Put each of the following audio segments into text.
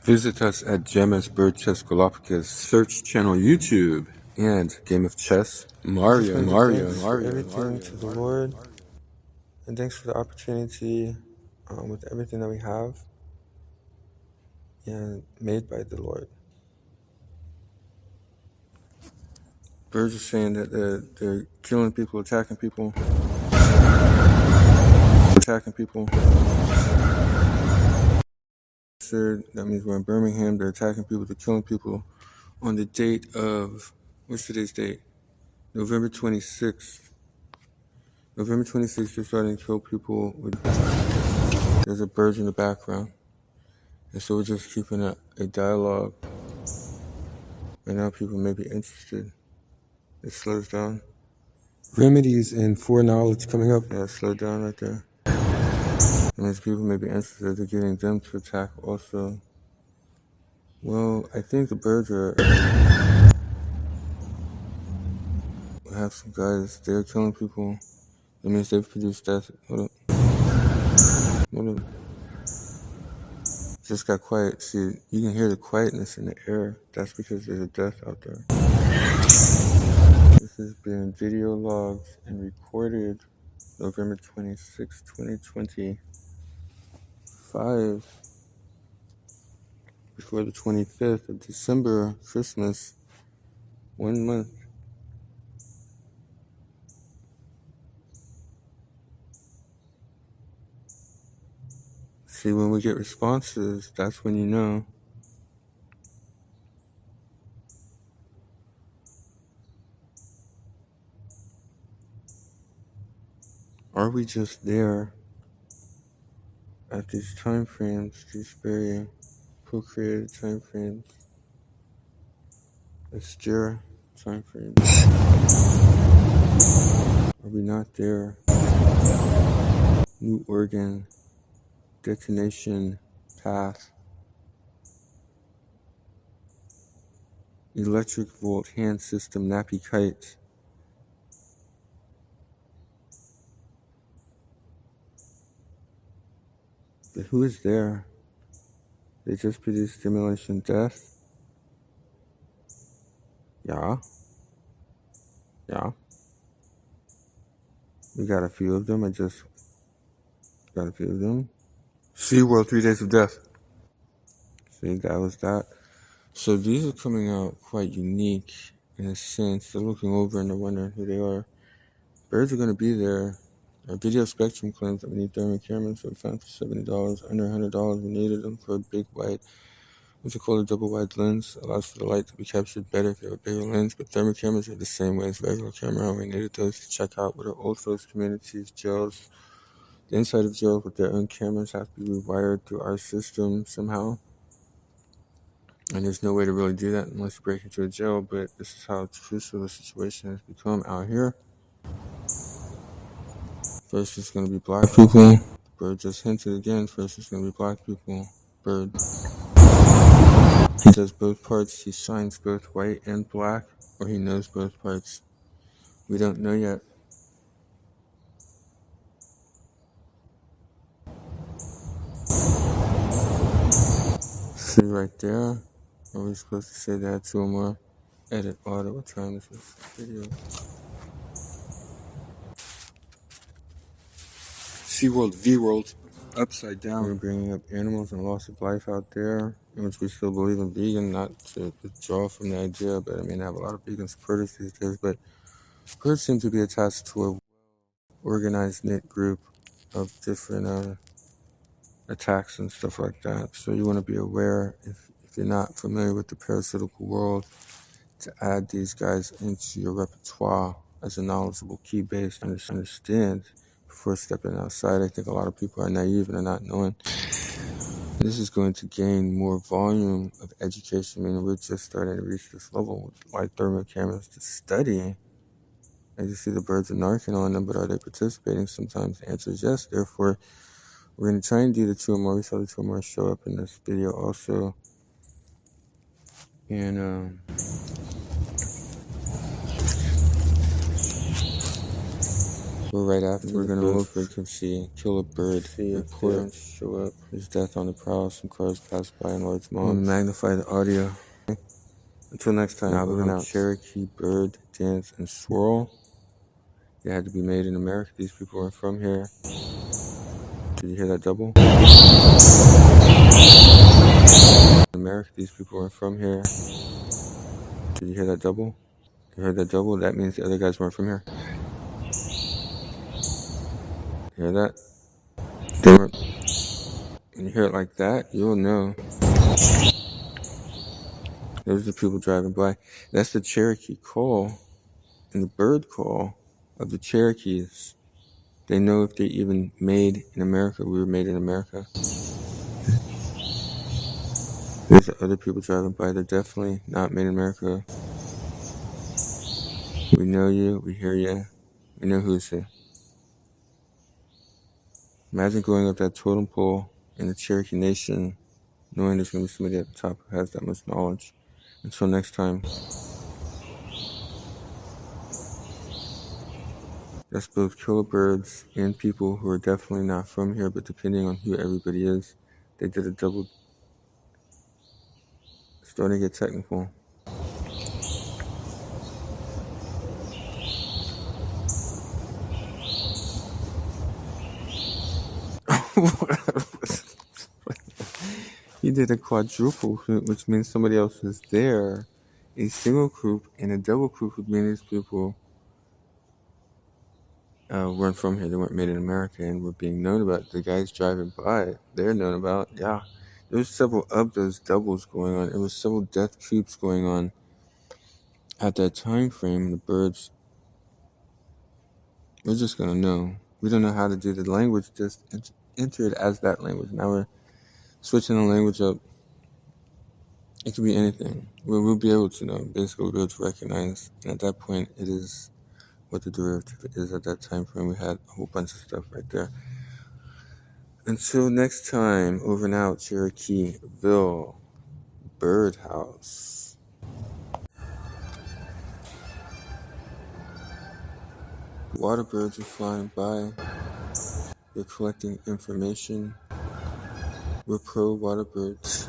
Visit us at Gemma's Bird Chess Galapagos search channel YouTube and Game of Chess, Mario. Everything to the Lord, and thanks for the opportunity with everything that we have and made by the Lord. Birds are saying that they're killing people, attacking people. That means we're in Birmingham. They're attacking people, they're killing people on the date of, what's today's date? November 26th. November 26th, they're starting to kill people. There's a bird in the background. And so we're just keeping a dialogue. Right now people may be interested. It slows down. Remedies and foreknowledge coming up. Yeah, slow down right there. That means people may be interested. They're getting them to attack also. Well, I think the birds have some guys, they're killing people. That means they've produced death. Hold up. Just got quiet. See, you can hear the quietness in the air. That's because there's a death out there. This has been video logged and recorded November 26, 2025, before the 25th of December, Christmas, 1 month. See, when we get responses, that's when you know. Are we just there at these time frames, these very co-created time frames, austere time frames? Are we not there? New organ, detonation path, electric volt hand system, nappy kite. But who is there? They just produce stimulation death? Yeah. We got a few of them. SeaWorld, 3 Days of Death. See, that was that. So these are coming out quite unique in a sense. They're looking over and they're wondering who they are. Birds are going to be there. Our Video Spectrum claims that we need thermal cameras, so we found for $70. Under $100, we needed them for a big wide, what's it called, a double wide lens. Allows for the light to be captured better if you have a bigger lens, but thermal cameras are the same way as regular camera. We needed those to check out what our old folks communities, jails, the inside of jails with their own cameras have to be rewired through our system somehow. And there's no way to really do that unless you break into a jail, but this is how crucial the situation has become out here. First it's going to be black people. Bird just hinted again. First it's going to be black people. Bird. He does both parts. He shines both white and black, or he knows both parts. We don't know yet. See right there. Are we supposed to say that 2 or more? Edit auto. What time is this video? SeaWorld, V-World, upside down. We're bringing up animals and loss of life out there, in which we still believe in vegan, not to withdraw from the idea, but I mean, I have a lot of vegan supporters these days, but birds seem to be attached to a organized knit group of different attacks and stuff like that. So you want to be aware, if you're not familiar with the parasitical world, to add these guys into your repertoire as a knowledgeable key base to understand before stepping outside. I think a lot of people are naive and are not knowing. This is going to gain more volume of education. I mean, we're just starting to reach this level with light thermal cameras to study. As you see, the birds are narking on them, but are they participating? Sometimes the answer is yes. Therefore, we're going to try and do the 2 or more. We saw the 2 or more show up in this video also. And But right after, we're gonna move frequency, kill a bird, report, show up, there's death on the prowl, some cars pass by in large amounts. Magnify the audio. Until next time, Navajo, Cherokee, bird, dance, and swirl. They had to be made in America. These people are from here. Did you hear that double? America, these people are from here. Did you hear that double? You heard that double? That means the other guys weren't from here. You hear that? They weren't. When you hear it like that, you'll know. Those are the people driving by. That's the Cherokee call and the bird call of the Cherokees. They know if they even made in America. We were made in America. There's other people driving by. They're definitely not made in America. We know you. We hear you. We know who's here. Imagine going up that totem pole in the Cherokee Nation, knowing there's going to be somebody at the top who has that much knowledge. Until next time. That's both killer birds and people who are definitely not from here, but depending on who everybody is, they did a double. Starting to get technical. He did a quadruple, which means somebody else was there. A single group and a double group would mean these people weren't from here. They weren't made in America and were being known about. The guys driving by, they're known about. Yeah, there was several of those doubles going on. There was several death creeps going on at that time frame. The birds, we're just gonna know. We don't know how to do the language. Just enter it as that language. Now we're switching the language up. It could be anything. We'll be able to know. Basically, we'll be able to recognize. And at that point, it is what the derivative is at that time frame. We had a whole bunch of stuff right there. Until next time, over and out, Cherokeeville Birdhouse. Water birds are flying by. They're collecting information. We're pro water birds.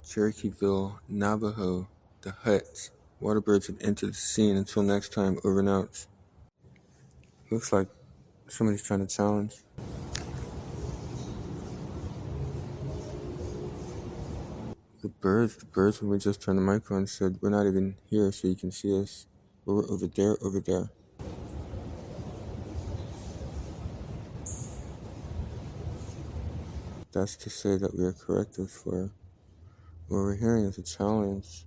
Cherokeeville, Navajo, the hut. Water birds have entered the scene. Until next time, over and out. Looks like somebody's trying to challenge. The birds, when we just turned the mic on, said, we're not even here so you can see us. We're over there, over there. That's to say that we are corrective for what we're hearing is a challenge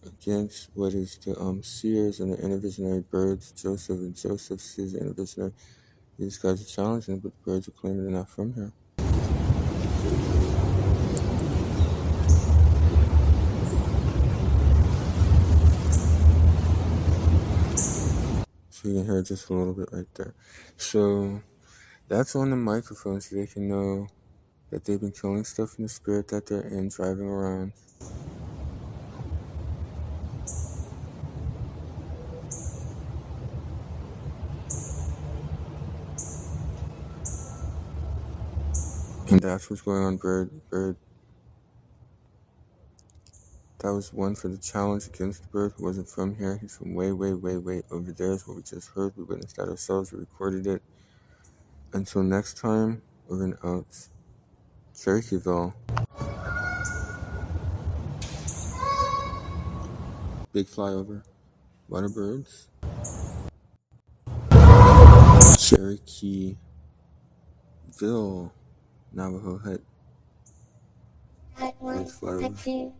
against what is the seers and the intervisionary birds. Joseph and Joseph sees the intervisionary. These guys are challenging, but the birds are claiming they're not from here. So you can hear just a little bit right there. So that's on the microphone so they can know that they've been killing stuff in the spirit that they're in, driving around. And that's what's going on, bird. That was one for the challenge against the bird who wasn't from here. He's from way, way, way, way over there is what we just heard. We witnessed that ourselves. We recorded it. Until next time, we're going out. Cherokeeville. Big flyover. Water birds. Cherokeeville. Navajo hut. Big flyover.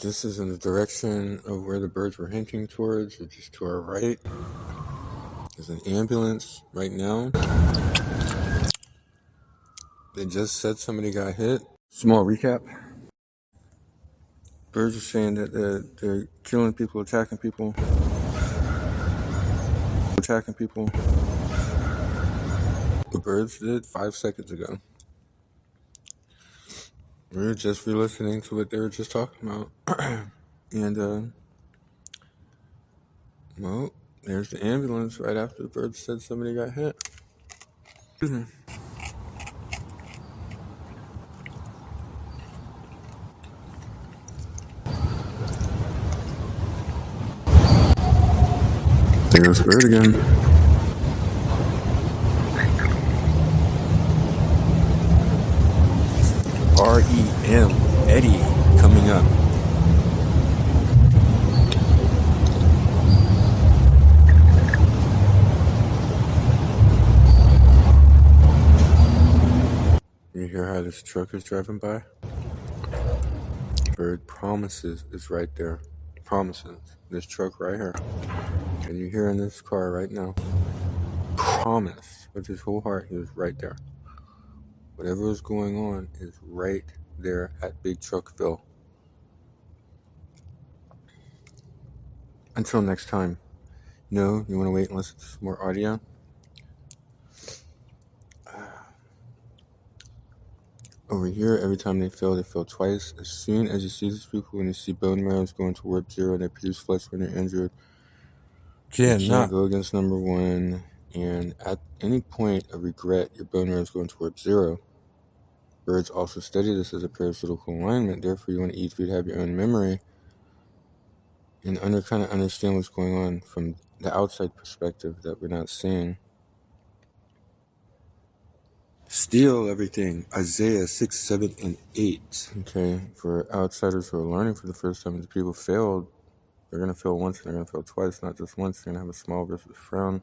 This is in the direction of where the birds were hinting towards, which is to our right. There's an ambulance right now. They just said somebody got hit. Small recap. Birds are saying that they're killing people, attacking people. The birds did 5 seconds ago. We were just re-listening to what they were just talking about. And, well, there's the ambulance right after the bird said somebody got hit. Excuse me. There goes the bird again. REM, Eddie, coming up. You hear how this truck is driving by? Bird promises it's right there. Promises. This truck right here. Can you hear in this car right now? Promise with his whole heart he was right there. Whatever was going on is right there at Big Truckville. Until next time. No, you want to wait and listen to some more audio? Over here, every time they fail twice. As soon as you see these people, when you see bone marrows going to warp 0 and they produce flesh when they're injured, you can't go against number 1. And at any point of regret, your bone marrow is going to warp 0. Birds also study this as a parasitical alignment. Therefore, you want to eat food, have your own memory, and kind of understand what's going on from the outside perspective that we're not seeing. Steal everything. Isaiah 6, 7, and 8. Okay, for outsiders who are learning for the first time, the people failed. They're going to fail once and they're going to fail twice, not just once. They're going to have a small versus frown.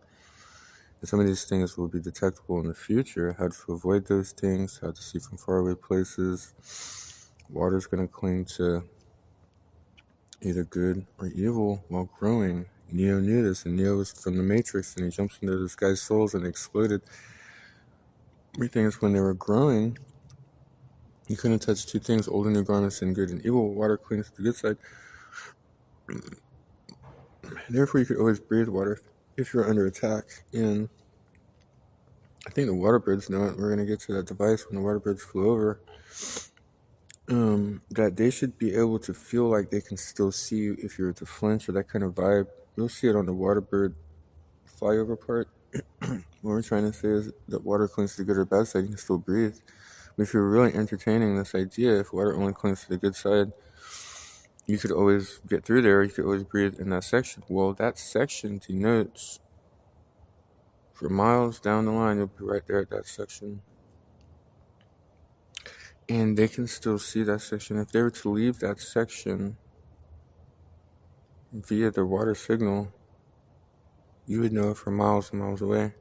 And some of these things will be detectable in the future. How to avoid those things, how to see from faraway places. Water's going to cling to either good or evil while growing. Neo knew this, and Neo was from the Matrix, and he jumps into this guy's souls and exploded. Everything is when they were growing. You couldn't touch two things, old and new garments and good and evil. Water clings to the good side. Therefore, you could always breathe water if you're under attack. And I think the water birds know it. We're going to get to that device when the water birds flew over. That they should be able to feel like they can still see you if you're to flinch or that kind of vibe. You'll see it on the water bird flyover part. What we're trying to say is that water clings to the good or bad side, you can still breathe. But if you're really entertaining this idea, if water only clings to the good side, you could always get through there, you could always breathe in that section. Well, that section denotes for miles down the line, you'll be right there at that section. And they can still see that section. If they were to leave that section via their water signal, you would know it from miles and miles away.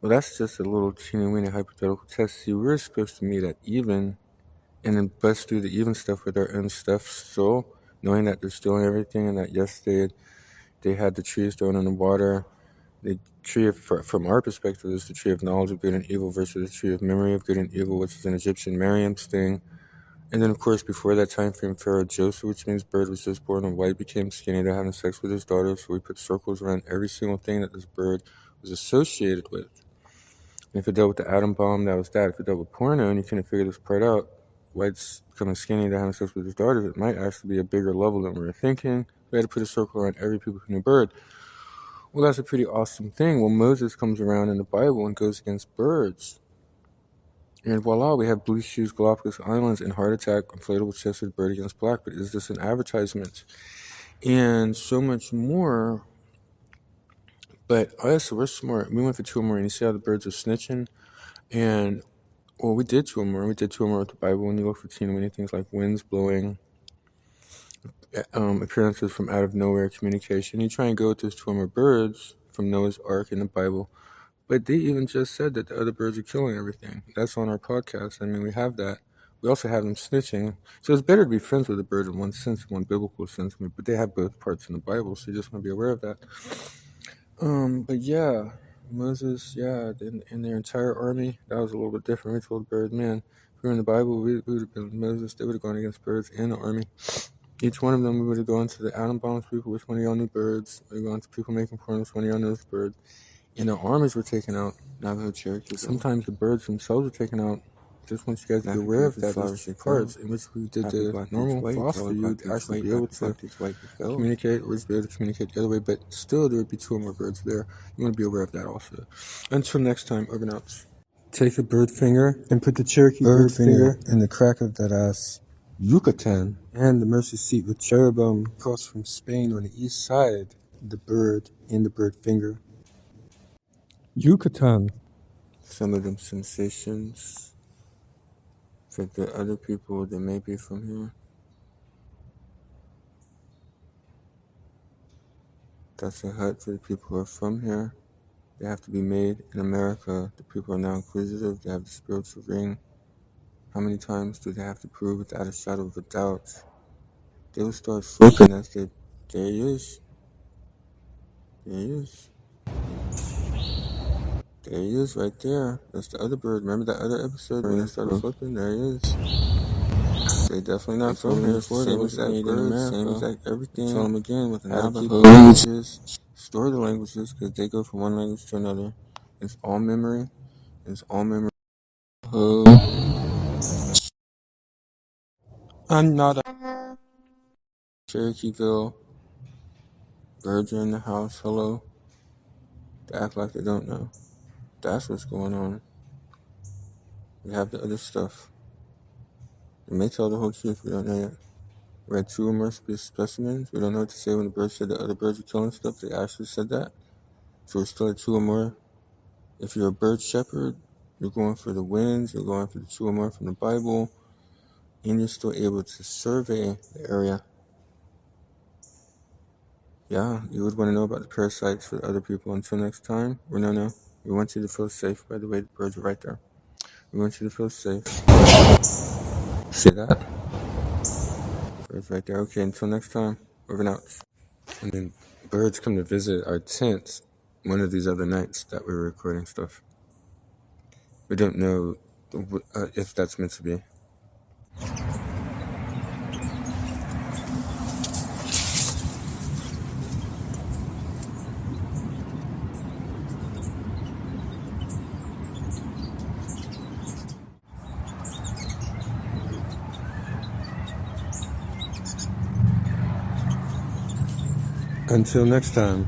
Well, that's just a little teeny-weeny hypothetical test. See, we're supposed to meet at even and then bust through the even stuff with our own stuff still, knowing that they're stealing everything and that, yes, they had the trees thrown in the water. The tree, from our perspective, is the tree of knowledge of good and evil versus the tree of memory of good and evil, which is an Egyptian Miriam's thing. And then, of course, before that time frame, Pharaoh Joseph, which means bird, was just born and white, became skinny. They're having sex with his daughter, so we put circles around every single thing that this bird was associated with. And if it dealt with the atom bomb, that was that. If it dealt with porno and you couldn't figure this part out, white's becoming skinny, they're having sex with his daughters, it might actually be a bigger level than we were thinking. We had to put a circle around every people who knew bird. Well, that's a pretty awesome thing. Well, Moses comes around in the Bible and goes against birds. And voila, we have Blue Shoes, Galapagos Islands, and Heart Attack, inflatable chested bird against black. But is this an advertisement? And so much more. But us, we're smart. We went for 2 or more, and you see how the birds are snitching? And, well, we did 2 or more. We did 2 or more with the Bible. When you look for many things like winds blowing, appearances from out of nowhere, communication. You try and go with those 2 or more birds from Noah's Ark in the Bible. But they even just said that the other birds are killing everything. That's on our podcast. I mean, we have that. We also have them snitching. So it's better to be friends with a bird in one sense, one biblical sense. But they have both parts in the Bible, so you just want to be aware of that. But yeah, Moses, yeah, and their entire army, that was a little bit different. We told the bird, man, if we were in the Bible, we would have been Moses. They would have gone against birds and the army. Each one of them, we would go into the atom bombs people, which one of y'all knew birds. We go into people making porn, which one of y'all knows birds. And the armies were taken out, Navajo Cherokee. Sometimes the birds themselves were taken out. Just want you guys to be aware of that. There's parts in which we did the normal philosophy. You would actually be able to communicate, or be able to communicate the other way, but still there would be two or more birds there. You want to be aware of that also. Until next time, over and out. Take a bird finger and put the Cherokee bird finger in the crack of that ass. Yucatan and the mercy seat with cherubim across from Spain on the east side. The bird and the bird finger. Yucatan. Some of them sensations for the other people that may be from here. That's a hut for the people who are from here. They have to be made in America. The people are now inquisitive. They have the spiritual ring. How many times do they have to prove without a shadow of a doubt? They will start flipping as they. There he is. There he is. There he is right there. That's the other bird. Remember that other episode when they started flipping? There he is. They definitely not from here. Same exact bird, same exact everything. Tell them again with Navajo languages. Store the languages because they go from one language to another. It's all memory. It's all memory. I'm not a Cherokeeville. Birds are in the house. Hello. They act like they don't know. That's what's going on. We have the other stuff. They may tell the whole truth. We don't know yet. We had two or more specimens. We don't know what to say when the bird said the other birds were killing stuff. They actually said that. So we're still at two or more. If you're a bird shepherd, you're going for the winds. You're going for the two or more from the Bible. And you're still able to survey the area. Yeah, you would want to know about the parasites for other people. Until next time, no. We want you to feel safe. By the way, the birds are right there. We want you to feel safe. See that? Birds right there. Okay, until next time, over and out. And then birds come to visit our tent one of these other nights that we were recording stuff. We don't know if that's meant to be. Until next time.